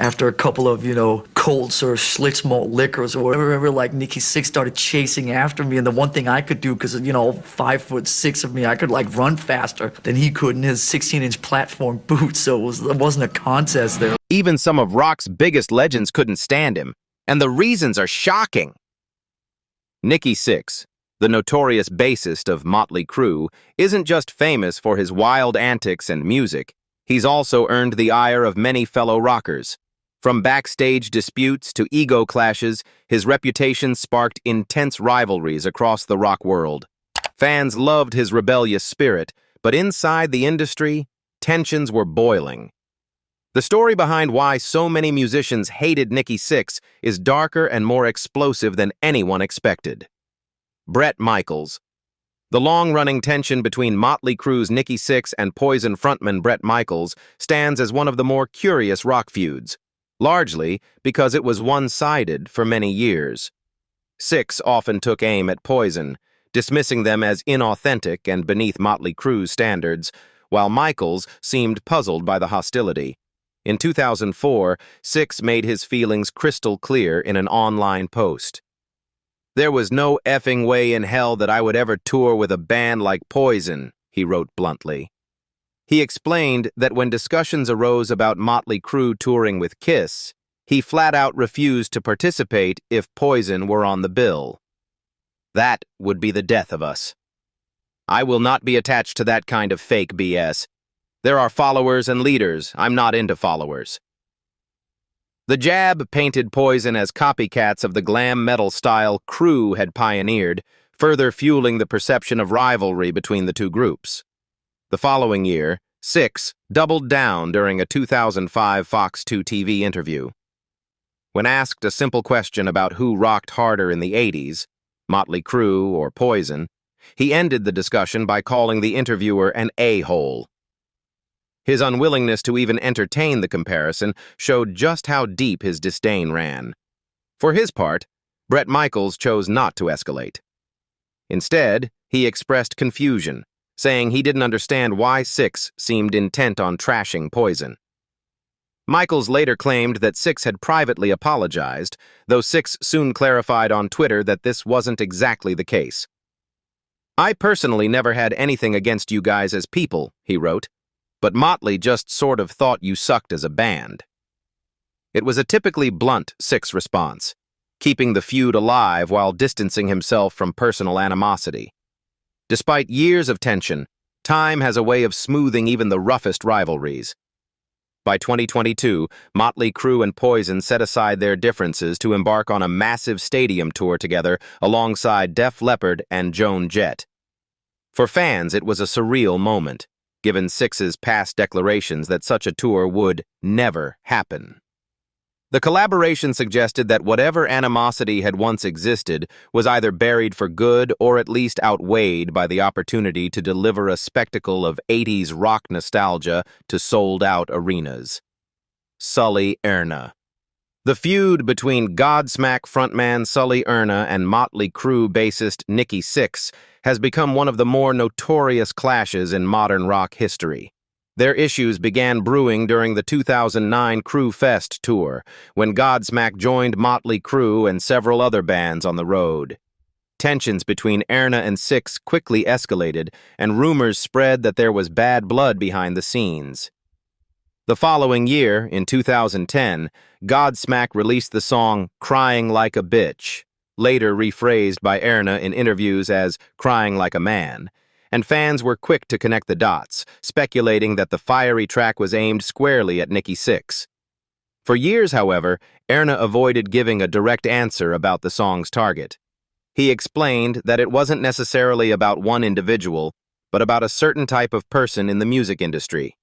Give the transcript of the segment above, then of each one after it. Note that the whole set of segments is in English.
after a couple of, Colts or Schlitz malt liquors or whatever. I remember like Nikki Sixx started chasing after me, and the one thing I could do, because, 5'6" of me, I could like run faster than he could in his 16-inch platform boots, so it wasn't a contest there. Even some of rock's biggest legends couldn't stand him, and the reasons are shocking. Nikki Sixx, the notorious bassist of Motley Crue, isn't just famous for his wild antics and music. He's also earned the ire of many fellow rockers. From backstage disputes to ego clashes, his reputation sparked intense rivalries across the rock world. Fans loved his rebellious spirit, but inside the industry, tensions were boiling. The story behind why so many musicians hated Nikki Sixx is darker and more explosive than anyone expected. Bret Michaels. The long-running tension between Motley Crue's Nikki Sixx and Poison frontman Bret Michaels stands as one of the more curious rock feuds, largely because it was one-sided for many years. Sixx often took aim at Poison, dismissing them as inauthentic and beneath Motley Crue's standards, while Michaels seemed puzzled by the hostility. In 2004, Sixx made his feelings crystal clear in an online post. "There was no effing way in hell that I would ever tour with a band like Poison," he wrote bluntly. He explained that when discussions arose about Motley Crue touring with Kiss, he flat-out refused to participate if Poison were on the bill. "That would be the death of us. I will not be attached to that kind of fake BS. There are followers and leaders. I'm not into followers." The Jab painted Poison as copycats of the glam metal style Crue had pioneered, further fueling the perception of rivalry between the two groups. The following year, Sixx doubled down during a 2005 Fox 2 TV interview. When asked a simple question about who rocked harder in the 80s, Motley Crue or Poison, he ended the discussion by calling the interviewer an a-hole. His unwillingness to even entertain the comparison showed just how deep his disdain ran. For his part, Bret Michaels chose not to escalate. Instead, he expressed confusion, saying he didn't understand why Sixx seemed intent on trashing Poison. Michaels later claimed that Sixx had privately apologized, though Sixx soon clarified on Twitter that this wasn't exactly the case. "I personally never had anything against you guys as people," he wrote, "but Motley just sort of thought you sucked as a band." It was a typically blunt Sixx response, keeping the feud alive while distancing himself from personal animosity. Despite years of tension, time has a way of smoothing even the roughest rivalries. By 2022, Motley Crue and Poison set aside their differences to embark on a massive stadium tour together alongside Def Leppard and Joan Jett. For fans, it was a surreal moment, given Sixx's past declarations that such a tour would never happen. The collaboration suggested that whatever animosity had once existed was either buried for good or at least outweighed by the opportunity to deliver a spectacle of 80s rock nostalgia to sold-out arenas. Sully Erna. The feud between Godsmack frontman Sully Erna and Motley Crue bassist Nikki Sixx has become one of the more notorious clashes in modern rock history. Their issues began brewing during the 2009 Crue Fest tour, when Godsmack joined Motley Crue and several other bands on the road. Tensions between Erna and Sixx quickly escalated, and rumors spread that there was bad blood behind the scenes. The following year, in 2010, Godsmack released the song "Crying Like a Bitch," later rephrased by Erna in interviews as "Crying Like a Man," and fans were quick to connect the dots, speculating that the fiery track was aimed squarely at Nikki Sixx. For years, however, Erna avoided giving a direct answer about the song's target. He explained that it wasn't necessarily about one individual, but about a certain type of person in the music industry.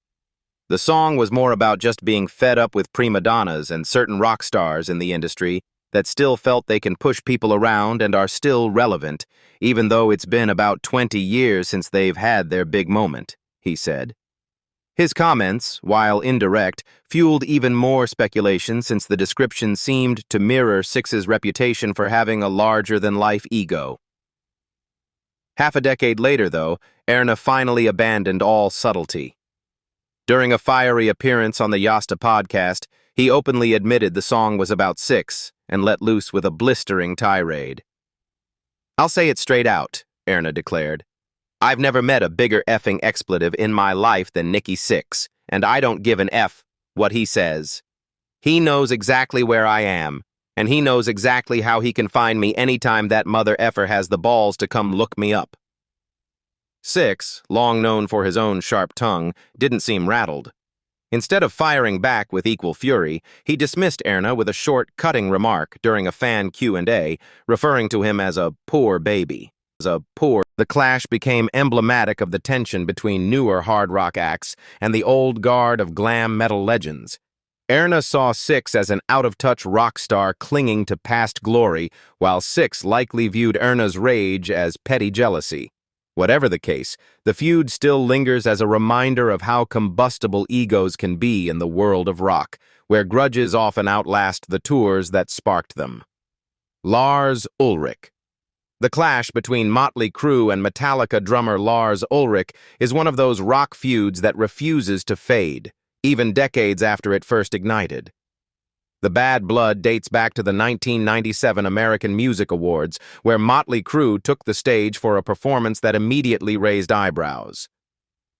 The song was more about just being fed up with prima donnas and certain rock stars in the industry that still felt they can push people around and are still relevant, even though it's been about 20 years since they've had their big moment, he said. His comments, while indirect, fueled even more speculation since the description seemed to mirror Sixx's reputation for having a larger-than-life ego. Half a decade later, though, Erna finally abandoned all subtlety. During a fiery appearance on the Yasta podcast, He openly admitted the song was about Six and let loose with a blistering tirade. "I'll say it straight out," Erna declared. "I've never met a bigger effing expletive in my life than Nikki Six, and I don't give an F what he says. He knows exactly where I am, and he knows exactly how he can find me anytime that mother effer has the balls to come look me up." Six, long known for his own sharp tongue, didn't seem rattled. Instead of firing back with equal fury, he dismissed Erna with a short, cutting remark during a fan Q&A, referring to him as a poor baby. The clash became emblematic of the tension between newer hard rock acts and the old guard of glam metal legends. Erna saw Six as an out-of-touch rock star clinging to past glory, while Six likely viewed Erna's rage as petty jealousy. Whatever the case, the feud still lingers as a reminder of how combustible egos can be in the world of rock, where grudges often outlast the tours that sparked them. Lars Ulrich. The clash between Motley Crue and Metallica drummer Lars Ulrich is one of those rock feuds that refuses to fade, even decades after it first ignited. The bad blood dates back to the 1997 American Music Awards, where Motley Crue took the stage for a performance that immediately raised eyebrows.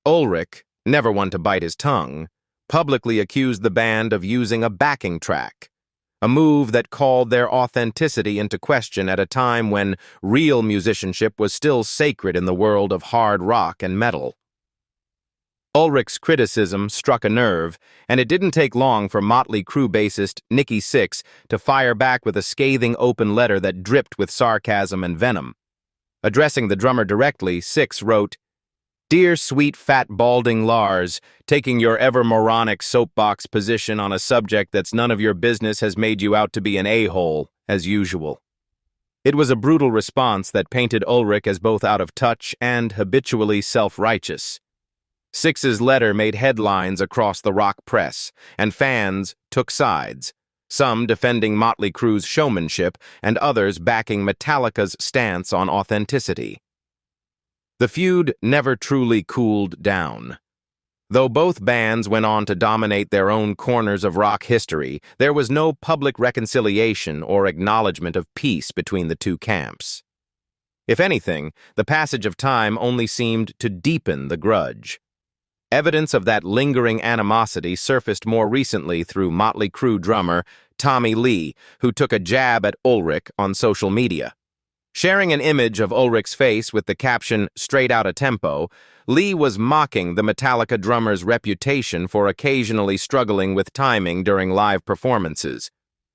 Ulrich, never one to bite his tongue, publicly accused the band of using a backing track, a move that called their authenticity into question at a time when real musicianship was still sacred in the world of hard rock and metal. Ulrich's criticism struck a nerve, and it didn't take long for Motley Crue bassist Nikki Sixx to fire back with a scathing open letter that dripped with sarcasm and venom. Addressing the drummer directly, Sixx wrote, "Dear sweet fat balding Lars, taking your ever moronic soapbox position on a subject that's none of your business has made you out to be an a-hole, as usual." It was a brutal response that painted Ulrich as both out of touch and habitually self-righteous. Sixx's letter made headlines across the rock press, and fans took sides, some defending Motley Crue's showmanship and others backing Metallica's stance on authenticity. The feud never truly cooled down. Though both bands went on to dominate their own corners of rock history, there was no public reconciliation or acknowledgement of peace between the two camps. If anything, the passage of time only seemed to deepen the grudge. Evidence of that lingering animosity surfaced more recently through Motley Crue drummer Tommy Lee, who took a jab at Ulrich on social media. Sharing an image of Ulrich's face with the caption, "Straight Outta Tempo," Lee was mocking the Metallica drummer's reputation for occasionally struggling with timing during live performances.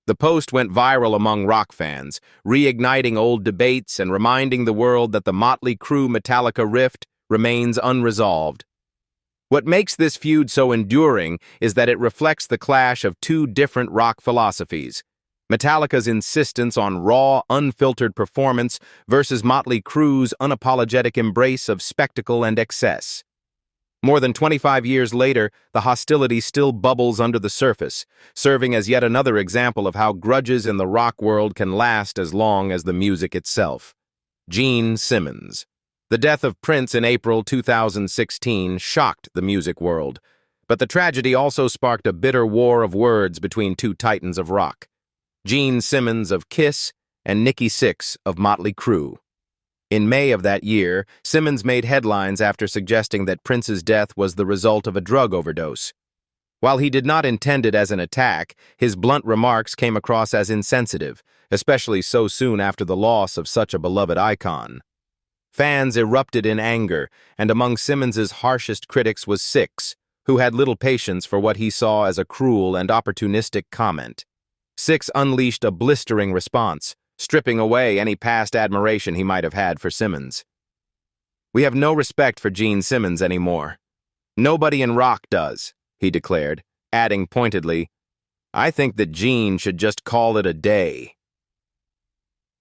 The post went viral among rock fans, reigniting old debates and reminding the world that the Motley Crue Metallica rift remains unresolved. What makes this feud so enduring is that it reflects the clash of two different rock philosophies: Metallica's insistence on raw, unfiltered performance versus Motley Crue's unapologetic embrace of spectacle and excess. More than 25 years later, the hostility still bubbles under the surface, serving as yet another example of how grudges in the rock world can last as long as the music itself. Gene Simmons. The death of Prince in April 2016 shocked the music world, but the tragedy also sparked a bitter war of words between two titans of rock: Gene Simmons of Kiss and Nikki Sixx of Motley Crue. In May of that year, Simmons made headlines after suggesting that Prince's death was the result of a drug overdose. While he did not intend it as an attack, his blunt remarks came across as insensitive, especially so soon after the loss of such a beloved icon. Fans erupted in anger, and among Simmons's harshest critics was Sixx, who had little patience for what he saw as a cruel and opportunistic comment. Sixx unleashed a blistering response, stripping away any past admiration he might have had for Simmons. "We have no respect for Gene Simmons anymore. Nobody in rock does," he declared, adding pointedly, "I think that Gene should just call it a day."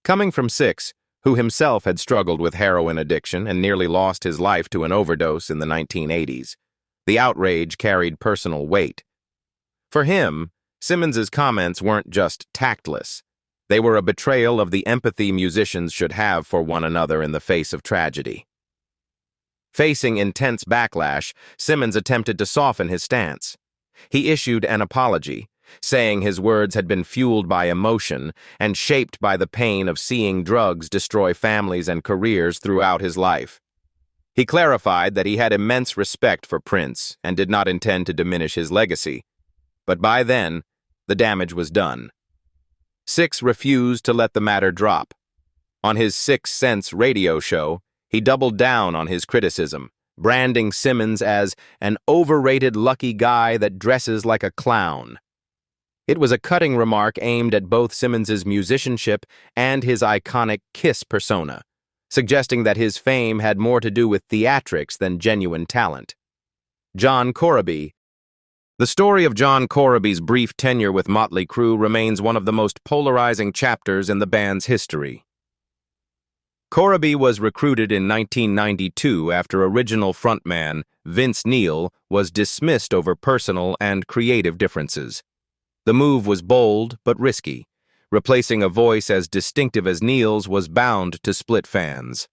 Coming from Sixx, who himself had struggled with heroin addiction and nearly lost his life to an overdose in the 1980s, the outrage carried personal weight. For him, Simmons's comments weren't just tactless. They were a betrayal of the empathy musicians should have for one another in the face of tragedy. Facing intense backlash, Simmons attempted to soften his stance. He issued an apology, saying his words had been fueled by emotion and shaped by the pain of seeing drugs destroy families and careers throughout his life. He clarified that he had immense respect for Prince and did not intend to diminish his legacy. But by then, the damage was done. Sixx refused to let the matter drop. On his Sixth Sense radio show, he doubled down on his criticism, branding Simmons as an overrated lucky guy that dresses like a clown. It was a cutting remark aimed at both Simmons's musicianship and his iconic Kiss persona, suggesting that his fame had more to do with theatrics than genuine talent. John Corabi. The story of John Corabi's brief tenure with Motley Crue remains one of the most polarizing chapters in the band's history. Corabi was recruited in 1992 after original frontman Vince Neil was dismissed over personal and creative differences. The move was bold but risky. Replacing a voice as distinctive as Neil's was bound to split fans.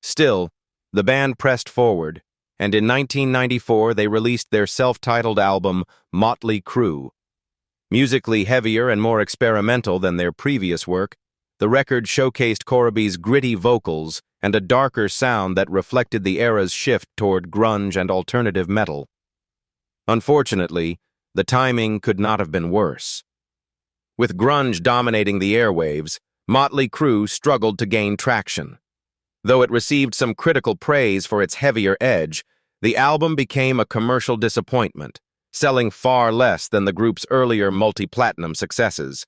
Still, the band pressed forward, and in 1994 they released their self-titled album, Motley Crue. Musically heavier and more experimental than their previous work, the record showcased Corabi's gritty vocals and a darker sound that reflected the era's shift toward grunge and alternative metal. Unfortunately, the timing could not have been worse. With grunge dominating the airwaves, Motley Crue struggled to gain traction. Though it received some critical praise for its heavier edge, the album became a commercial disappointment, selling far less than the group's earlier multi-platinum successes.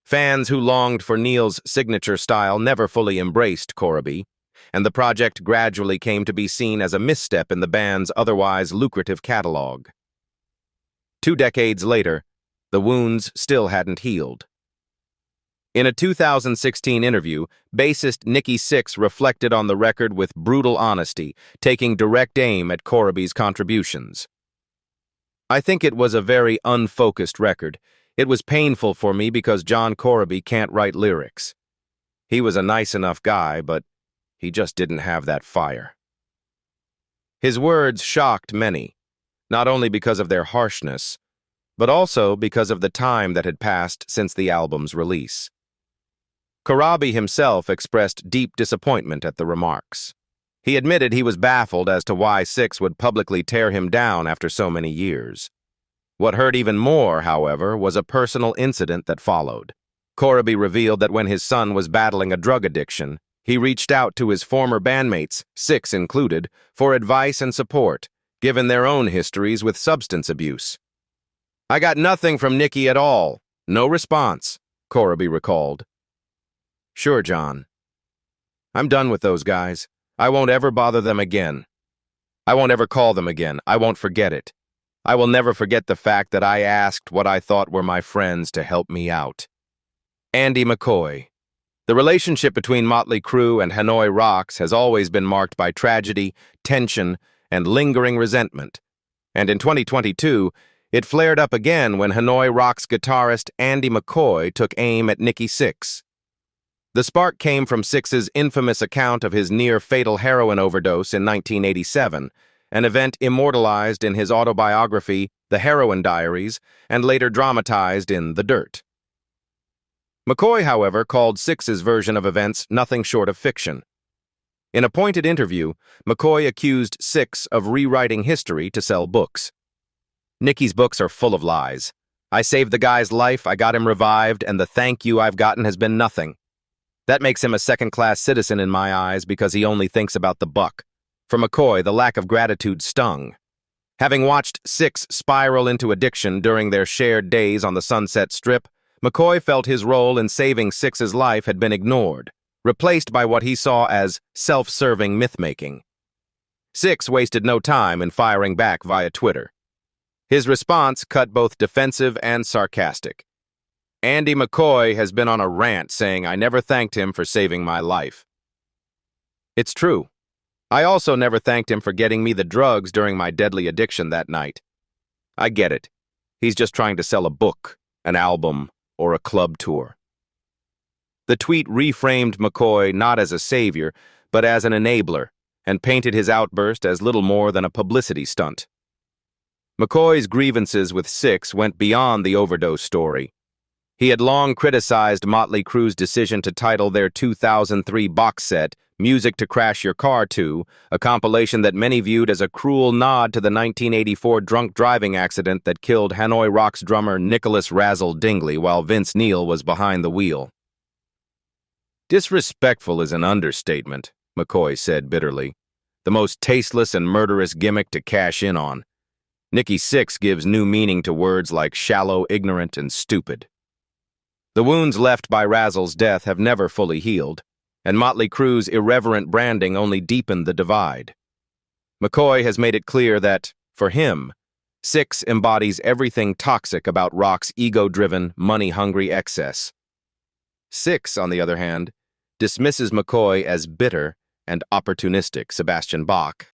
Fans who longed for Neil's signature style never fully embraced Corabi, and the project gradually came to be seen as a misstep in the band's otherwise lucrative catalog. 2 decades later, the wounds still hadn't healed. In a 2016 interview, bassist Nikki Sixx reflected on the record with brutal honesty, taking direct aim at Corabi's contributions. "I think it was a very unfocused record. It was painful for me because John Corabi can't write lyrics. He was a nice enough guy, but he just didn't have that fire." His words shocked many, not only because of their harshness, but also because of the time that had passed since the album's release. Corabi himself expressed deep disappointment at the remarks. He admitted he was baffled as to why Sixx would publicly tear him down after so many years. What hurt even more, however, was a personal incident that followed. Corabi revealed that when his son was battling a drug addiction, he reached out to his former bandmates, Sixx included, for advice and support, given their own histories with substance abuse. "I got nothing from Nikki at all. No response," Corabi recalled. "Sure, John. I'm done with those guys. I won't ever bother them again. I won't ever call them again. I won't forget it. I will never forget the fact that I asked what I thought were my friends to help me out." Andy McCoy. The relationship between Motley Crue and Hanoi Rocks has always been marked by tragedy, tension, and lingering resentment. And in 2022, it flared up again when Hanoi Rocks guitarist Andy McCoy took aim at Nikki Sixx. The spark came from Sixx's infamous account of his near-fatal heroin overdose in 1987, an event immortalized in his autobiography, The Heroin Diaries, and later dramatized in The Dirt. McCoy, however, called Sixx's version of events nothing short of fiction. In a pointed interview, McCoy accused Sixx of rewriting history to sell books. "Nikki's books are full of lies. I saved the guy's life, I got him revived, and the thank you I've gotten has been nothing. That makes him a second-class citizen in my eyes because he only thinks about the buck." For McCoy, the lack of gratitude stung. Having watched Sixx spiral into addiction during their shared days on the Sunset Strip, McCoy felt his role in saving Sixx's life had been ignored, replaced by what he saw as self-serving myth-making. Sixx wasted no time in firing back via Twitter. His response cut both defensive and sarcastic. "Andy McCoy has been on a rant saying I never thanked him for saving my life. It's true. I also never thanked him for getting me the drugs during my deadly addiction that night. I get it. He's just trying to sell a book, an album, or a club tour." The tweet reframed McCoy not as a savior, but as an enabler, and painted his outburst as little more than a publicity stunt. McCoy's grievances with Six went beyond the overdose story. He had long criticized Motley Crue's decision to title their 2003 box set Music to Crash Your Car To, a compilation that many viewed as a cruel nod to the 1984 drunk driving accident that killed Hanoi Rocks drummer Nicholas Razzle Dingley while Vince Neil was behind the wheel. "Disrespectful is an understatement," McCoy said bitterly. "The most tasteless and murderous gimmick to cash in on. Nikki Sixx gives new meaning to words like shallow, ignorant, and stupid." The wounds left by Razzle's death have never fully healed, and Motley Crue's irreverent branding only deepened the divide. McCoy has made it clear that, for him, Sixx embodies everything toxic about rock's ego-driven, money-hungry excess. Sixx, on the other hand, dismisses McCoy as bitter and opportunistic Sebastian Bach.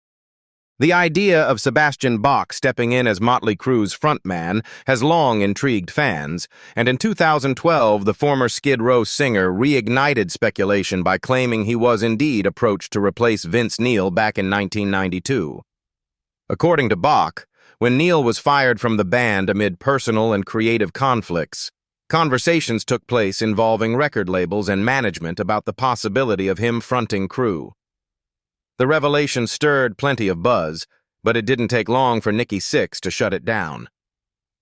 The idea of Sebastian Bach stepping in as Motley Crue's frontman has long intrigued fans, and in 2012, the former Skid Row singer reignited speculation by claiming he was indeed approached to replace Vince Neil back in 1992. According to Bach, when Neil was fired from the band amid personal and creative conflicts, conversations took place involving record labels and management about the possibility of him fronting Crue. The revelation stirred plenty of buzz, but it didn't take long for Nikki Sixx to shut it down.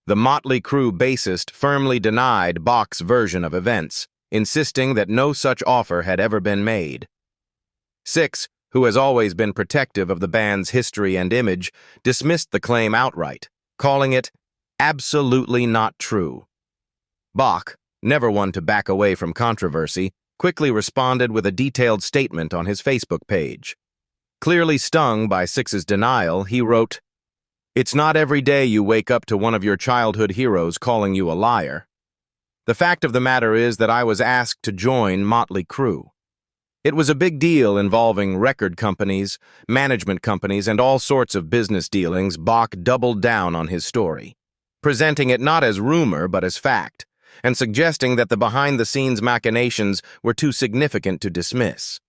The Motley Crue bassist firmly denied Bach's version of events, insisting that no such offer had ever been made. Sixx, who has always been protective of the band's history and image, dismissed the claim outright, calling it absolutely not true. Bach, never one to back away from controversy, quickly responded with a detailed statement on his Facebook page. Clearly stung by Sixx's denial, he wrote, "It's not every day you wake up to one of your childhood heroes calling you a liar. The fact of the matter is that I was asked to join Motley Crue. It was a big deal involving record companies, management companies, and all sorts of business dealings." Bach doubled down on his story, presenting it not as rumor but as fact, and suggesting that the behind-the-scenes machinations were too significant to dismiss.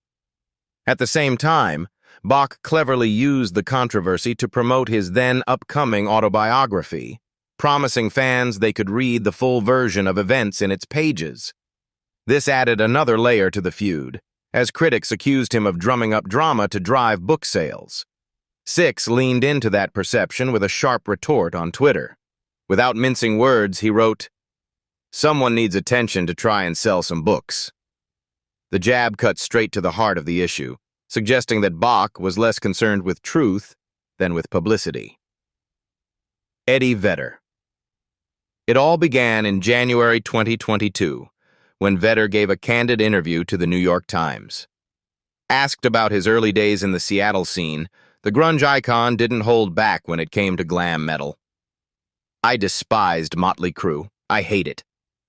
At the same time, Bach cleverly used the controversy to promote his then-upcoming autobiography, promising fans they could read the full version of events in its pages. This added another layer to the feud, as critics accused him of drumming up drama to drive book sales. Sixx leaned into that perception with a sharp retort on Twitter. Without mincing words, he wrote, "Someone needs attention to try and sell some books." The jab cut straight to the heart of the issue, suggesting that Bach was less concerned with truth than with publicity. Eddie Vedder. It all began in January 2022, when Vedder gave a candid interview to the New York Times. Asked about his early days in the Seattle scene, the grunge icon didn't hold back when it came to glam metal. "I despised Motley Crue. I hate it.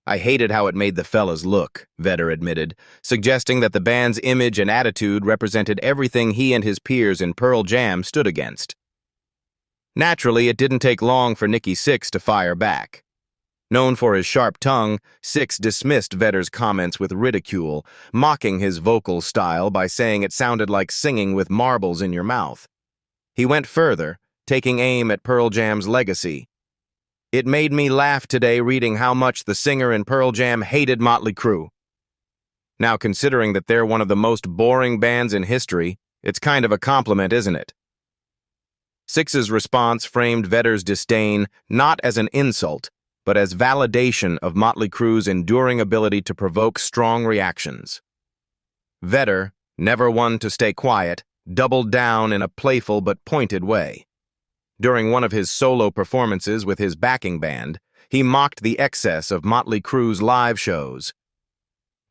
I hated how it made the fellas look," Vedder admitted, suggesting that the band's image and attitude represented everything he and his peers in Pearl Jam stood against. Naturally, it didn't take long for Nikki Sixx to fire back. Known for his sharp tongue, Sixx dismissed Vedder's comments with ridicule, mocking his vocal style by saying it sounded like singing with marbles in your mouth. He went further, taking aim at Pearl Jam's legacy. "It made me laugh today reading how much the singer in Pearl Jam hated Motley Crue. Now, considering that they're one of the most boring bands in history, it's kind of a compliment, isn't it?" Sixx's response framed Vedder's disdain not as an insult, but as validation of Motley Crue's enduring ability to provoke strong reactions. Vedder, never one to stay quiet, doubled down in a playful but pointed way. During one of his solo performances with his backing band, he mocked the excess of Motley Crue's live shows.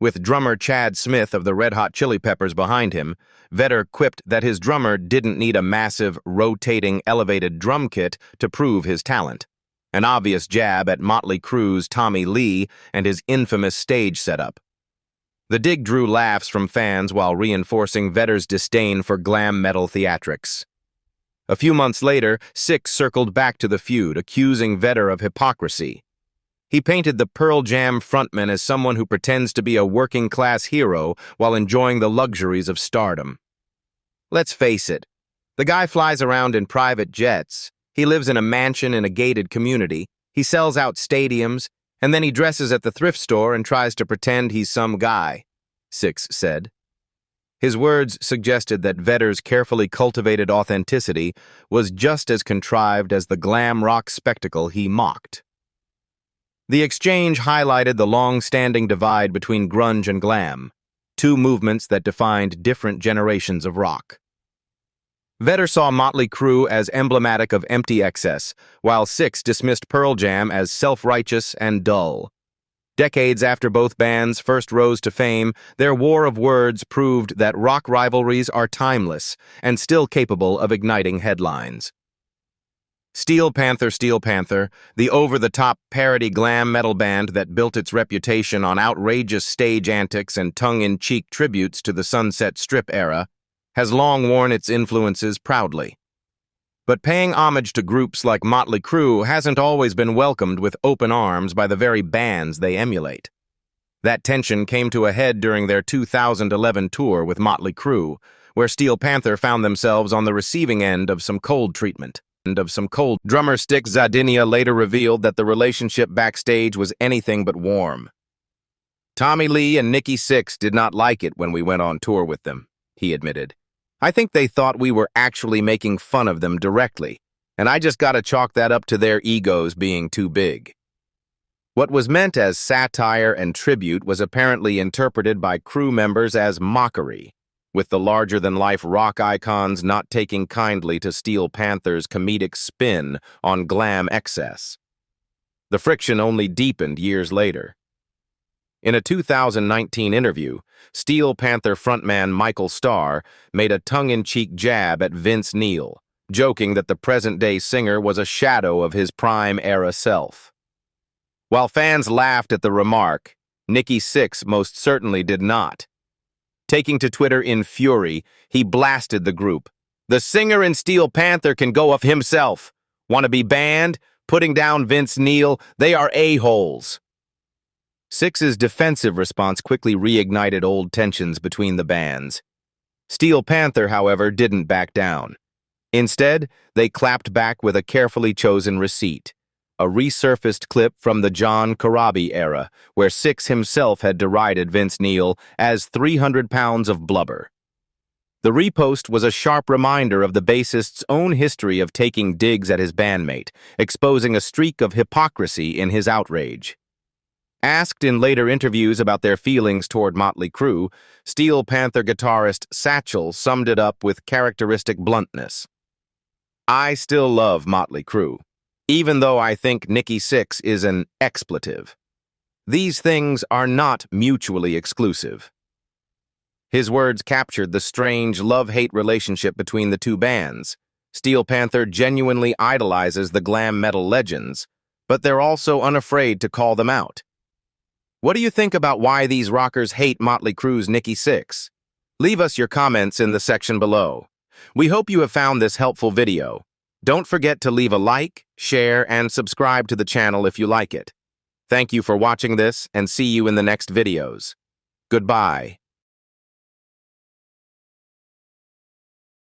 With drummer Chad Smith of the Red Hot Chili Peppers behind him, Vedder quipped that his drummer didn't need a massive, rotating, elevated drum kit to prove his talent, an obvious jab at Motley Crue's Tommy Lee and his infamous stage setup. The dig drew laughs from fans while reinforcing Vedder's disdain for glam metal theatrics. A few months later, Sixx circled back to the feud, accusing Vedder of hypocrisy. He painted the Pearl Jam frontman as someone who pretends to be a working-class hero while enjoying the luxuries of stardom. Let's face it, the guy flies around in private jets, He lives in a mansion in a gated community. He sells out stadiums, and then he dresses at the thrift store and tries to pretend he's some guy, Six said. His words suggested that Vedder's carefully cultivated authenticity was just as contrived as the glam rock spectacle he mocked. The exchange highlighted the long-standing divide between grunge and glam, two movements that defined different generations of rock. Vedder saw Motley Crue as emblematic of empty excess, while Six dismissed Pearl Jam as self-righteous and dull. Decades after both bands first rose to fame, their war of words proved that rock rivalries are timeless and still capable of igniting headlines. Steel Panther, the over-the-top parody glam metal band that built its reputation on outrageous stage antics and tongue-in-cheek tributes to the Sunset Strip era, has long worn its influences proudly. But paying homage to groups like Motley Crue hasn't always been welcomed with open arms by the very bands they emulate. That tension came to a head during their 2011 tour with Motley Crue, where Steel Panther found themselves on the receiving end of some cold treatment. Drummer Stick Zadinia later revealed that the relationship backstage was anything but warm. Tommy Lee and Nikki Sixx did not like it when we went on tour with them, he admitted. I think they thought we were actually making fun of them directly, and I just gotta chalk that up to their egos being too big. What was meant as satire and tribute was apparently interpreted by crew members as mockery, with the larger-than-life rock icons not taking kindly to Steel Panther's comedic spin on glam excess. The friction only deepened years later. In a 2019 interview, Steel Panther frontman Michael Starr made a tongue-in-cheek jab at Vince Neil, joking that the present-day singer was a shadow of his prime-era self. While fans laughed at the remark, Nikki Sixx most certainly did not. Taking to Twitter in fury, he blasted the group. "The singer in Steel Panther can go F himself. Want to be banned? Putting down Vince Neil? They are a-holes." Six's defensive response quickly reignited old tensions between the bands. Steel Panther, however, didn't back down. Instead, they clapped back with a carefully chosen receipt, a resurfaced clip from the John Corabi era, where Sixx himself had derided Vince Neil as 300 pounds of blubber. The repost was a sharp reminder of the bassist's own history of taking digs at his bandmate, exposing a streak of hypocrisy in his outrage. Asked in later interviews about their feelings toward Motley Crue, Steel Panther guitarist Satchel summed it up with characteristic bluntness. "I still love Motley Crue, even though I think Nikki Sixx is an expletive. These things are not mutually exclusive." His words captured the strange love-hate relationship between the two bands. Steel Panther genuinely idolizes the glam metal legends, but they're also unafraid to call them out. What do you think about why these rockers hate Motley Crue's Nikki Sixx? Leave us your comments in the section below. We hope you have found this helpful video. Don't forget to leave a like, share, and subscribe to the channel if you like it. Thank you for watching this, and see you in the next videos. Goodbye.